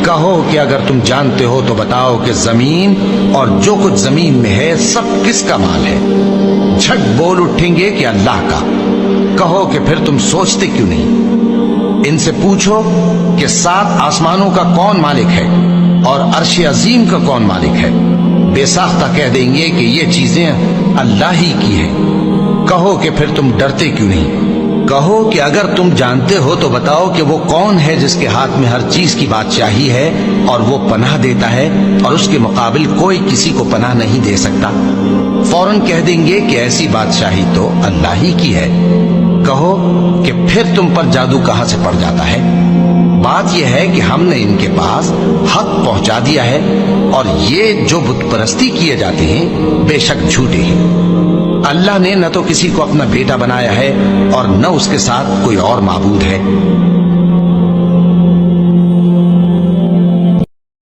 کہو کہ اگر تم جانتے ہو تو بتاؤ کہ زمین اور جو کچھ زمین میں ہے سب کس کا مال ہے؟ جھٹ بول اٹھیں گے کہ اللہ کا۔ کہو کہ پھر تم سوچتے کیوں نہیں؟ ان سے پوچھو کہ 7 آسمانوں کا کون مالک ہے اور عرش عظیم کا کون مالک ہے؟ بے ساختہ کہہ دیں گے کہ یہ چیزیں اللہ ہی کی ہیں۔ کہو کہ پھر تم ڈرتے کیوں نہیں؟ کہو کہ اگر تم جانتے ہو تو بتاؤ کہ وہ کون ہے جس کے ہاتھ میں ہر چیز کی بادشاہی ہے اور وہ پناہ دیتا ہے اور اس کے مقابل کوئی کسی کو پناہ نہیں دے سکتا؟ فوراً کہہ دیں گے کہ ایسی بادشاہی تو اللہ ہی کی ہے۔ کہو کہ پھر تم پر جادو کہاں سے پڑ جاتا ہے؟ بات یہ ہے کہ ہم نے ان کے پاس حق پہنچا دیا ہے اور یہ جو بت پرستی کیے جاتے ہیں بے شک جھوٹے ہیں۔ اللہ نے نہ تو کسی کو اپنا بیٹا بنایا ہے اور نہ اس کے ساتھ کوئی اور معبود ہے۔